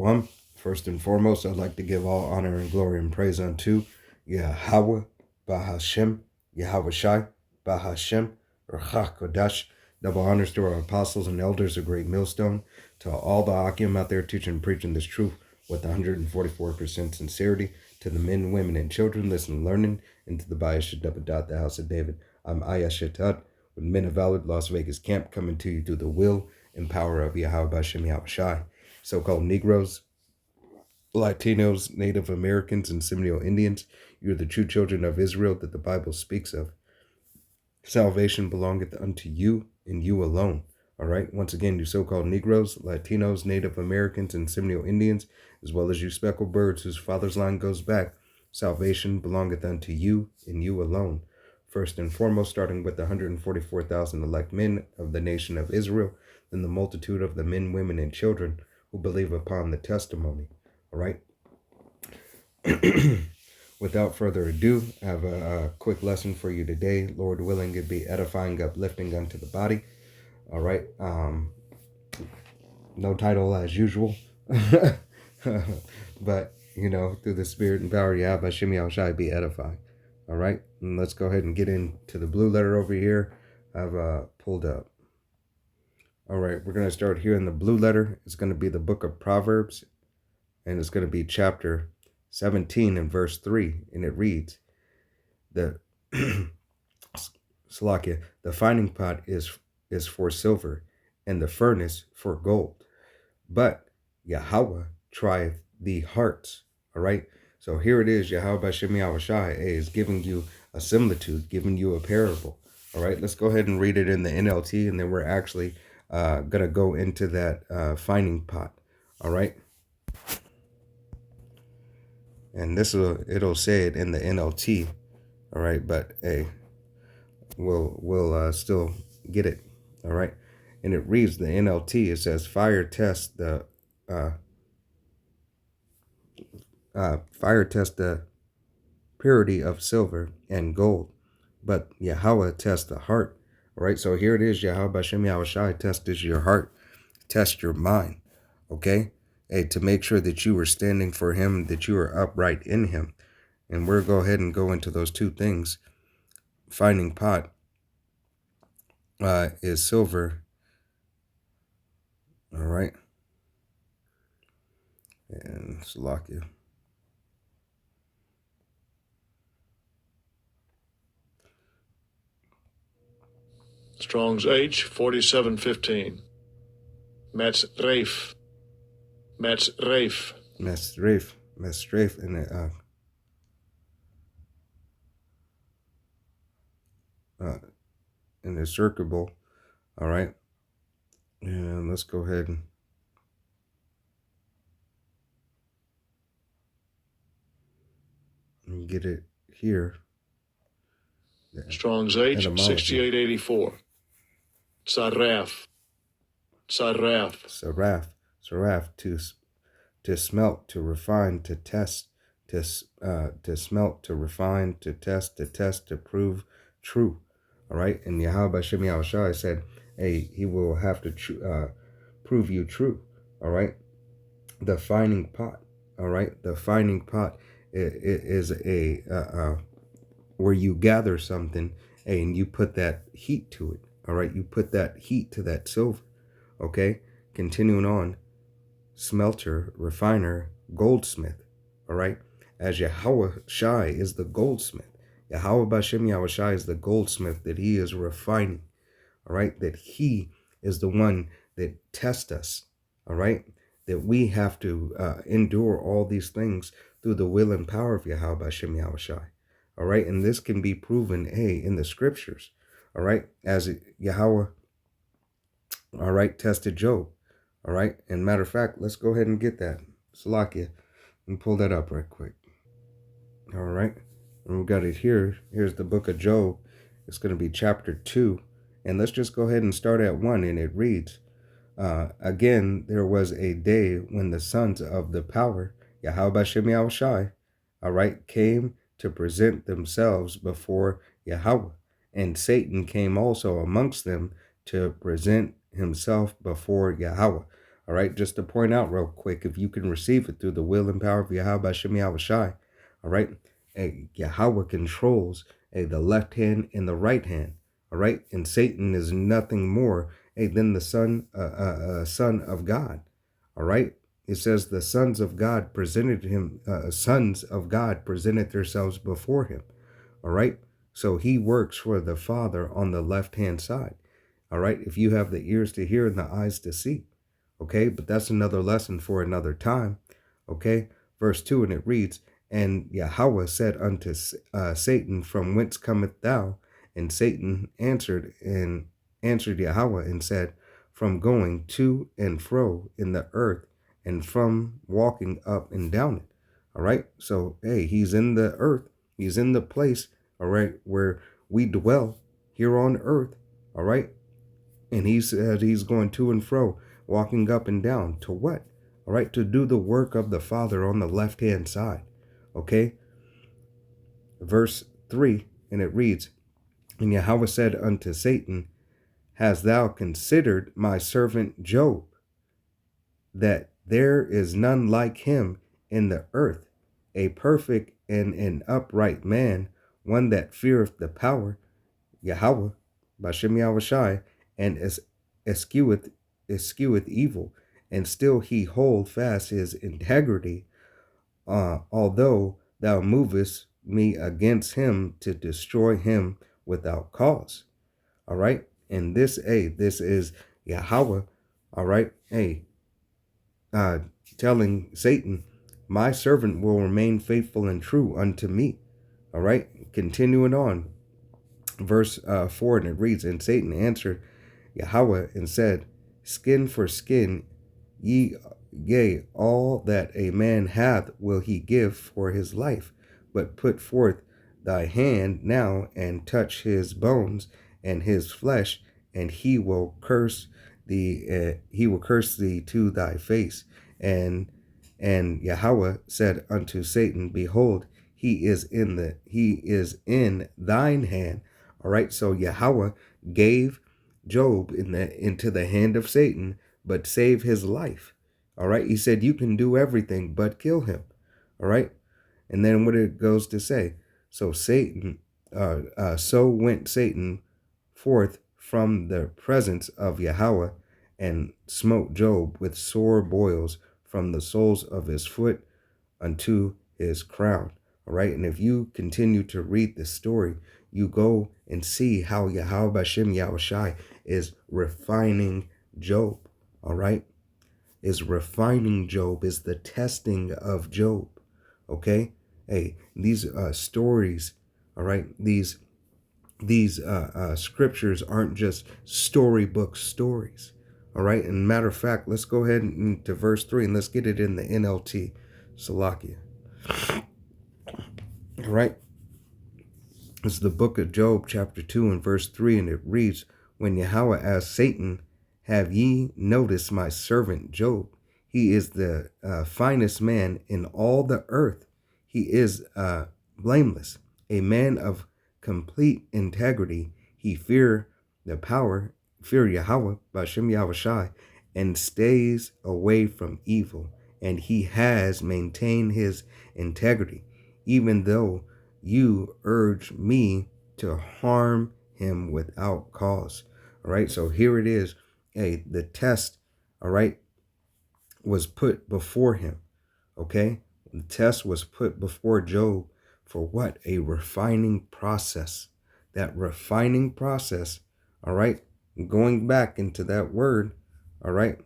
One, first and foremost, I'd like to give all honor and glory and praise unto Yahweh, Bahashem, Yahweh Shai, Bahashem, Rachach Kodash. Double honors to our apostles and elders of Great Millstone, to all the Akim out there teaching and preaching this truth with 144% sincerity, to the men, women, and children listening and learning, and to the Bayah Shadabadat, the house of David. I'm Ayah Shatat, with Men of Valor, Las Vegas camp, coming to you through the will and power of Yahweh Bashem Yahweh Shai. So-called Negroes, Latinos, Native Americans, and Seminole Indians, you're the true children of Israel that the Bible speaks of. Salvation belongeth unto you and you alone. All right. Once again, you so-called Negroes, Latinos, Native Americans, and Seminole Indians, as well as you speckled birds whose father's line goes back, salvation belongeth unto you and you alone. First and foremost, starting with the 144,000 elect men of the nation of Israel, then the multitude of the men, women, and children who believe upon the testimony. All right. Without further ado, I have a quick lesson for you today. Lord willing, it be edifying, uplifting unto the body. All right. No title as usual. But, through the spirit and power of Yahweh Hashem Yahushai, be edifying. All right. And let's go ahead and get into the blue letter over here. I've pulled up. All right. We're going to start here in the blue letter. It's going to be the book of Proverbs. And it's going to be chapter 17 and verse 3. And it reads, the finding pot is for silver, and the furnace for gold. But Yahweh trieth the hearts. All right. So here it is. Yahweh Bashem Yahushai is giving you a similitude, giving you a parable. All right. Let's go ahead and read it in the NLT, and then we're actually going to go into that finding pot. All right. And it'll say it in the NLT. All right. But hey, we'll still get it. All right. And it reads the NLT. It says, fire test the purity of silver and gold, but Yahweh tests the heart. All right. So here it is. Yahweh Bashem Yahushai tests your heart, test your mind. Okay. Hey, to make sure that you are standing for him, that you are upright in him. And we'll go ahead and go into those two things. Finding pot is silver. All right. And Salakia. Strong's H 4715. Metz Rafe. And in the circable. All right. And let's go ahead and get it here. Strong's H 6884. Saraf, to smelt, to refine, to test, to smelt, to refine, to test, to prove true. All right. And Yahweh Bashem Yahushai said, hey, he will have to prove you true. All right. The finding pot. All right. The finding pot is a where you gather something and you put that heat to it. All right. You put that heat to that silver. Okay. Continuing on. Smelter, refiner, goldsmith. All right. As Yahweh Shai is the goldsmith. Yahweh Bashem Yahushai is the goldsmith that he is refining. All right. That he is the one that tests us. All right. That we have to endure all these things through the will and power of Yahweh Bashem Yahushai. All right. And this can be proven, in the scriptures. All right. As Yahweh, all right, tested Job. All right. And matter of fact, let's go ahead and get that. Salakia. And pull that up right quick. All right. And we got it here. Here's the book of Job. It's going to be chapter 2. And let's just go ahead and start at 1. And it reads, again, there was a day when the sons of the power, Yahweh Bashem Yahushai, all right, came to present themselves before Yahweh. And Satan came also amongst them to present himself before Yahweh. All All right, just to point out real quick, if you can receive it through the will and power of Yahweh Shem Yahushai, all right, Yahweh controls the left hand and the right hand, all right, and Satan is nothing more than the son of God, all right. It says the sons of God presented themselves before him, all right. So he works for the Father on the left hand side, all right. If you have the ears to hear and the eyes to see. Okay, but that's another lesson for another time. Okay, verse 2, and it reads, and Yahweh said unto Satan, from whence cometh thou? And Satan answered Yahweh and said, from going to and fro in the earth, and from walking up and down it. All right, so hey, he's in the earth, he's in the place, all right, where we dwell here on earth. All right, and he said he's going to and fro, walking up and down. To what? All right, to do the work of the Father on the left-hand side. Okay? Verse 3, and it reads, and Yahweh said unto Satan, hast thou considered my servant Job, that there is none like him in the earth, a perfect and an upright man, one that feareth the power, Yahweh, Bashem Yahushai, and escheweth evil, and still he hold fast his integrity, although thou movest me against him to destroy him without cause. All right, and this is Yahweh, all right, telling Satan, my servant will remain faithful and true unto me. All right, continuing on, verse 4, and it reads, and Satan answered Yahweh and said, skin for skin, yea, all that a man hath will he give for his life. But put forth thy hand now and touch his bones and his flesh, and he will curse thee. He will curse thee to thy face. And Yahweh said unto Satan, behold, he is in thine hand. All right, so Yahweh gave Job into the hand of Satan, but save his life. All right, he said you can do everything but kill him. All right, and then what it goes to say, so went Satan forth from the presence of Yahweh, and smote Job with sore boils from the soles of his foot unto his crown. All right, and if you continue to read the story, you go and see how Yahweh Bashem Yahushai is refining Job. All right, is refining Job, is the testing of Job. Okay, hey, these stories, all right, these scriptures aren't just storybook stories. All right, and matter of fact, let's go ahead to verse 3 and let's get it in the NLT. Salakia. All right, it's the book of Job, chapter 2 and verse 3, and it reads, when Yahweh asked Satan, have ye noticed my servant Job? He is the finest man in all the earth. He is blameless, a man of complete integrity. He fear Yahweh, Bashem Yahushai, and stays away from evil. And he has maintained his integrity, even though you urge me to harm him without cause. All right, so here it is. Hey, the test, all right, was put before him. Okay, the test was put before Job for what? A refining process. That refining process, all right, going back into that word, all right,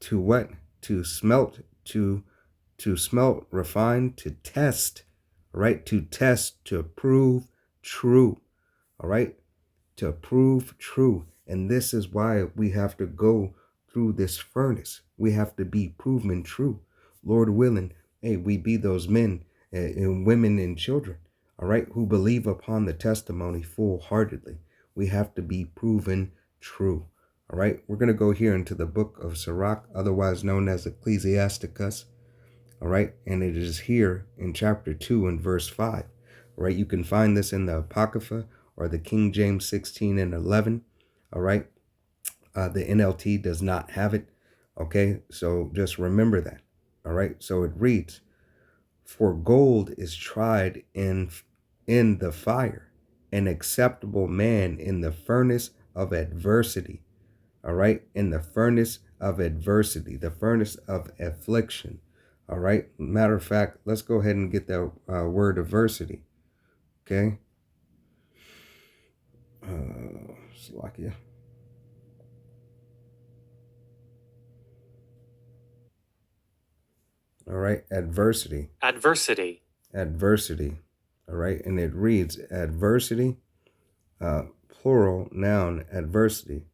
to what? To smelt, to smelt, refine, to test, all right, to test, to prove true, all right, to prove true. And this is why we have to go through this furnace. We have to be proven true. Lord willing, hey, we be those men and women and children, all right, who believe upon the testimony full-heartedly. We have to be proven true. All right, we're going to go here into the book of Sirach, otherwise known as Ecclesiasticus. All right, and it is here in chapter 2 and verse 5. All right, you can find this in the Apocrypha or the King James 16 and 11. All right, the NLT does not have it. Okay, so just remember that. All right, so it reads, for gold is tried in the fire, an acceptable man in the furnace of adversity. All right, in the furnace of adversity, the furnace of affliction. All right, matter of fact, let's go ahead and get that word adversity. Okay. Slovakia. All right, adversity. Adversity. Adversity. All right, and it reads adversity, plural noun, adversity,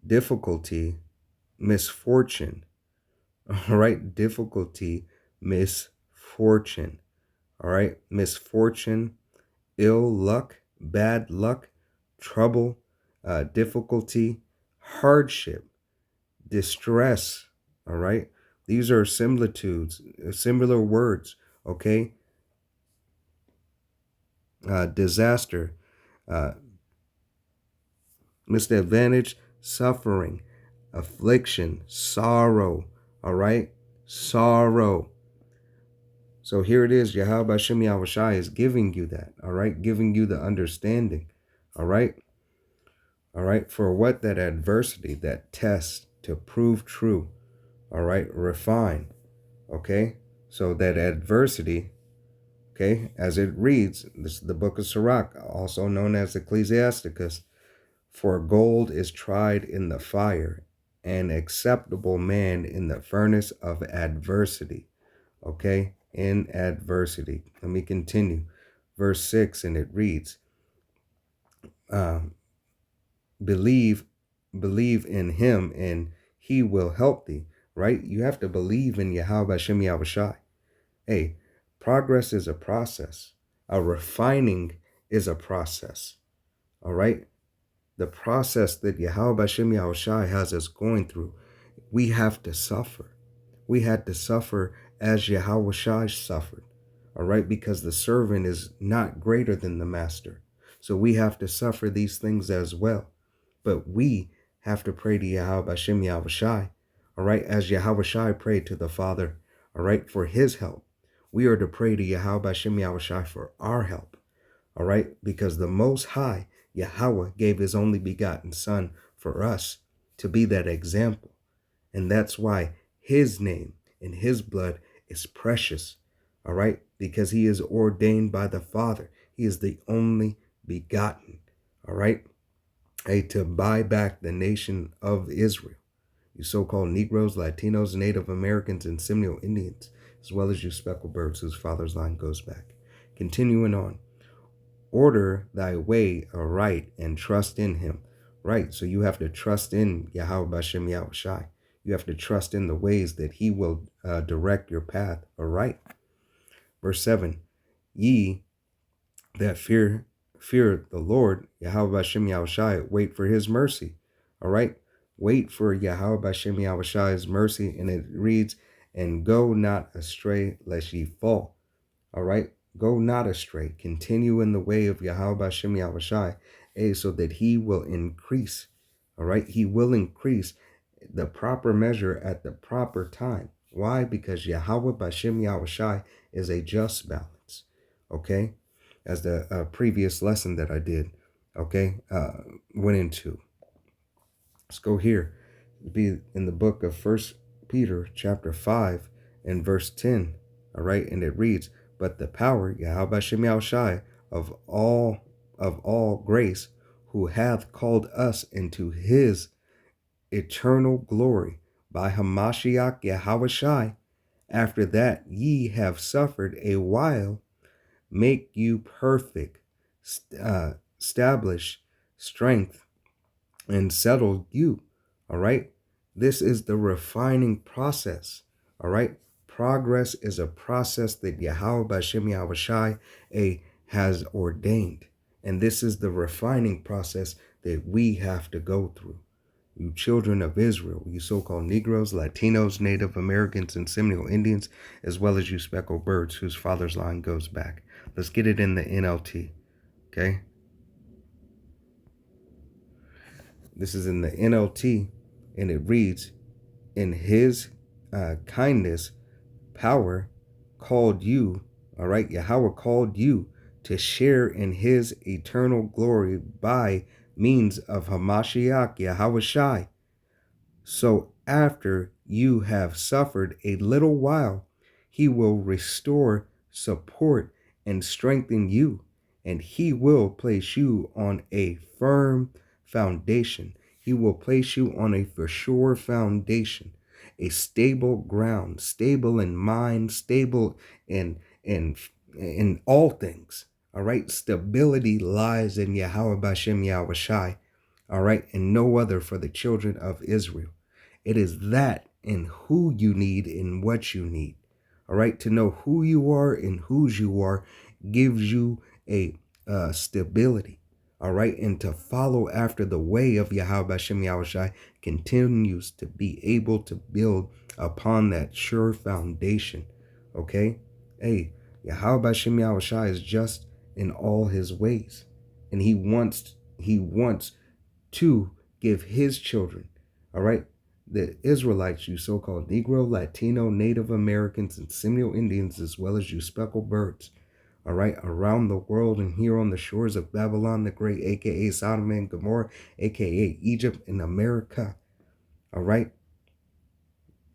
difficulty, misfortune. All right, difficulty, misfortune. All right, misfortune, ill luck, bad luck, trouble, difficulty, hardship, distress. All right, these are similitudes, similar words. Okay, disaster, misadvantage, suffering, affliction, sorrow. All right, sorrow. So here it is. Yahweh Hashem Yahushai is giving you that. All right, giving you the understanding. All right. All right, for what? That adversity, that test to prove true. All right, refine. Okay, so that adversity, okay, as it reads, this is the book of Sirach, also known as Ecclesiasticus. For gold is tried in the fire, an acceptable man in the furnace of adversity. Okay, in adversity. Let me continue. Verse 6, and it reads, believe in him and he will help thee. Right? You have to believe in Yahweh Hashem Yahushai. Hey, progress is a process. A refining is a process. All right? The process that Yahweh Hashem Yahushai has us going through, we have to suffer. We had to suffer as Yahweh Shai suffered. All right? Because the servant is not greater than the master. So we have to suffer these things as well. But we have to pray to Yahweh Hashem Yahushai, all right, as Yahweh Shai prayed to the Father, all right, for his help. We are to pray to Yahweh Hashem Yahushai for our help, all right, because the Most High, Yahweh, gave his only begotten Son for us to be that example. And that's why his name and his blood is precious, all right, because he is ordained by the Father. He is the only begotten, all right, to buy back the nation of Israel. You so-called Negroes, Latinos, Native Americans, and Seminole Indians, as well as you speckled birds whose father's line goes back. Continuing on. Order thy way aright and trust in him. Right, so you have to trust in Yahweh Hashem Yahushai. You have to trust in the ways that he will direct your path aright. Verse 7, ye that fear the Lord, Yahweh Hashem Yahushai, wait for his mercy. All right, wait for Yahweh Hashem Yahushai's mercy, and it reads, and go not astray lest ye fall. All right, go not astray. Continue in the way of Yahweh Hashem Yahushai, so that he will increase. All right, he will increase the proper measure at the proper time. Why? Because Yahweh Hashem Yahushai is a just balance. Okay, as the previous lesson that I did, okay, went into. Let's go here. Be in the book of 1 Peter chapter 5 and verse 10. All right, and it reads, but the power, Yahweh Hashem Yahushai, of all grace, who hath called us into his eternal glory by Hamashiach Yahushai, after that ye have suffered a while, make you perfect, establish strength, and settle you. All right. This is the refining process. All right. Progress is a process that Yahweh Hashem Yahushai has ordained. And this is the refining process that we have to go through. You children of Israel, you so-called Negroes, Latinos, Native Americans, and Seminole Indians, as well as you speckled birds whose father's line goes back. Let's get it in the NLT, okay? This is in the NLT, and it reads, in his kindness, power, called you, all right? Yahweh called you to share in his eternal glory by means of Hamashiach, Yahweh Shai. So after you have suffered a little while, he will restore, support, and strengthen you, and he will place you on a firm foundation. He will place you on a for sure foundation, a stable ground, stable in mind, stable in all things. All right. Stability lies in Yahweh Bashem Yahweh Shai. All right. And no other for the children of Israel. It is that and who you need and what you need. All right. To know who you are and whose you are gives you a stability. All right. And to follow after the way of Yahweh Bashem Yahweh Shai continues to be able to build upon that sure foundation. Okay. Hey, Yahweh Bashem Yahweh Shai is just in all his ways. And he wants to give his children, all right, the Israelites, you so-called Negro, Latino, Native Americans, and Seminole Indians, as well as you speckled birds, all right, around the world and here on the shores of Babylon the Great, a.k.a. Sodom and Gomorrah, a.k.a. Egypt and America, all right?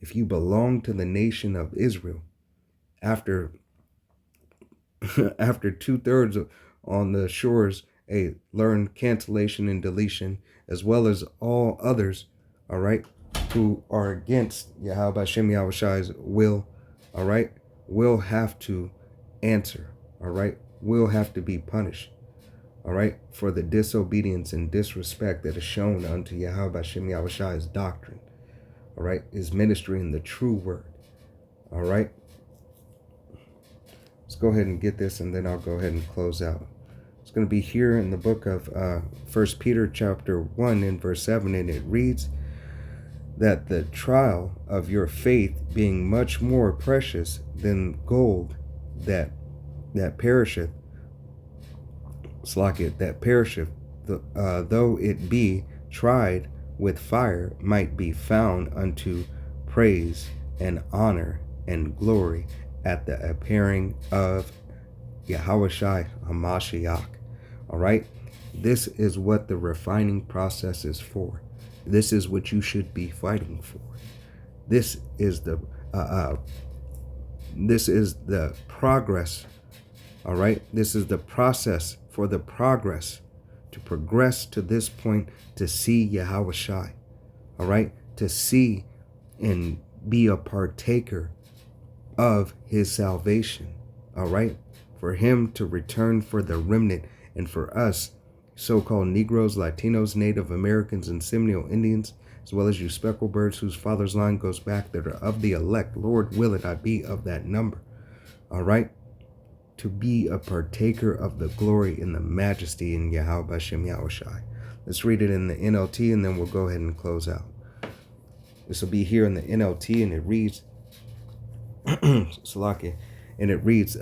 If you belong to the nation of Israel, after 2/3 on the shores, learn cancellation and deletion, as well as all others, all right, who are against Yahweh Bashem Yahweh Shai's will, all right, will have to answer, all right, will have to be punished, all right, for the disobedience and disrespect that is shown unto Yahweh Bashem Yahweh Shai's doctrine, all right, his ministry in the true word, all right. Let's go ahead and get this, and then I'll go ahead and close out. It's going to be here in the book of 1 Peter chapter 1 and verse 7, and it reads that the trial of your faith being much more precious than gold that perisheth, though it be tried with fire, might be found unto praise and honor and glory at the appearing of Yahweh Shai HaMashiach. All right. This is what the refining process is for. This is what you should be fighting for. This is the progress. All right. This is the process for the progress to progress to this point, to see Yahweh Shai. All right. To see and be a partaker of his salvation, all right, for him to return for the remnant, and for us so-called Negroes, Latinos, Native Americans, and Seminole Indians, as well as you speckled birds whose father's line goes back, that are of the elect. Lord willing, I be of that number, all right, to be a partaker of the glory and the majesty in Yahweh Bashem Yahweh Shai. Let's read it in the NLT, and then we'll go ahead and close out. This will be here in the NLT, and it reads, Salakia, and it reads,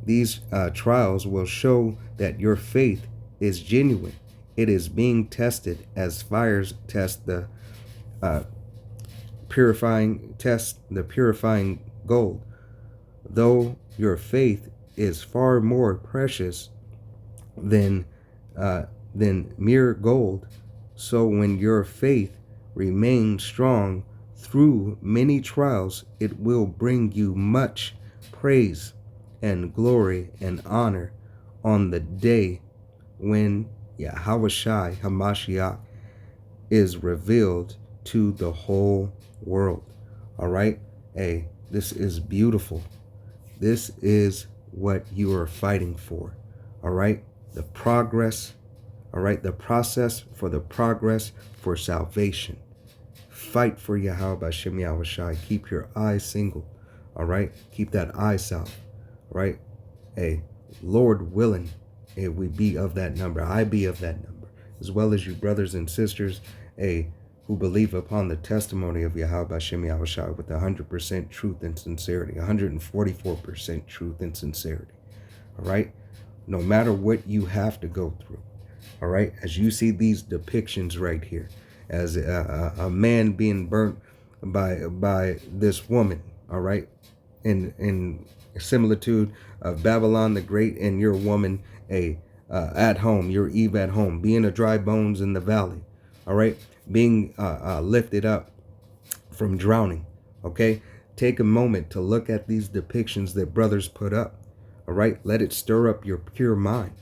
these trials will show that your faith is genuine. It is being tested as fires test the purifying gold. Though your faith is far more precious than mere gold, so when your faith remains strong through many trials, it will bring you much praise and glory and honor on the day when Yahweh Shai HaMashiach is revealed to the whole world. All right. Hey, this is beautiful. This is what you are fighting for. All right. The progress. All right. The process for the progress for salvation. Fight for Yahweh Bashem Yahweh Shai. Keep your eyes single. All right. Keep that eye south. Right. Hey, Lord willing, we be of that number. I be of that number, as well as you brothers and sisters, who believe upon the testimony of Yahweh Bashem Yahweh Shai with 100% truth and sincerity, 144% truth and sincerity. All right. No matter what you have to go through. All right. As you see these depictions right here, as a man being burnt by this woman, all right, in similitude of Babylon the Great, and your woman at home, your Eve at home, being a dry bones in the valley, all right, being lifted up from drowning. Okay, take a moment to look at these depictions that brothers put up. All right, let it stir up your pure mind.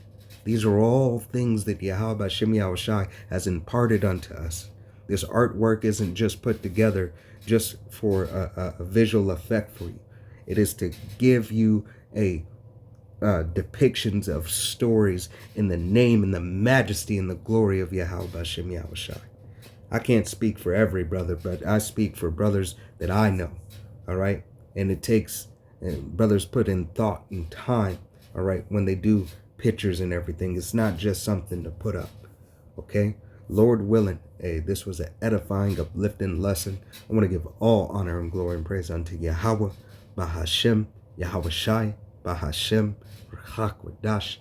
These are all things that Yahweh Hashem Yahushai has imparted unto us. This artwork isn't just put together just for a visual effect for you. It is to give you a depictions of stories in the name and the majesty and the glory of Yahweh Hashem Yahushai. I can't speak for every brother, but I speak for brothers that I know, all right? And it takes, brothers put in thought and time, all right, when they do pictures and everything. It's not just something to put up, okay? Lord willing, this was an edifying, uplifting lesson. I want to give all honor and glory and praise unto Yahweh, Bahashem, Yahweh Shai, Bahashem, Rachak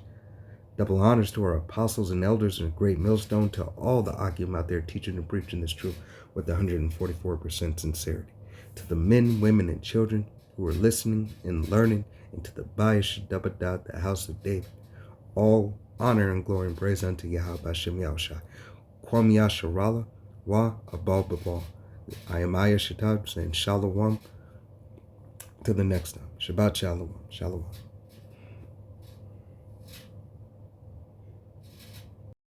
Double honors to our apostles and elders and a great millstone, to all the Akim out there teaching and preaching this truth with 144% sincerity. To the men, women, and children who are listening and learning, and to the Bayash Dabadad, the house of David, all honor and glory and praise unto Yahweh Hashem Yahushai. Kwam Yasharala wa Abal Babal. I am Ayah Shatab saying Shalom. Till the next time. Shabbat Shalom. Shalom.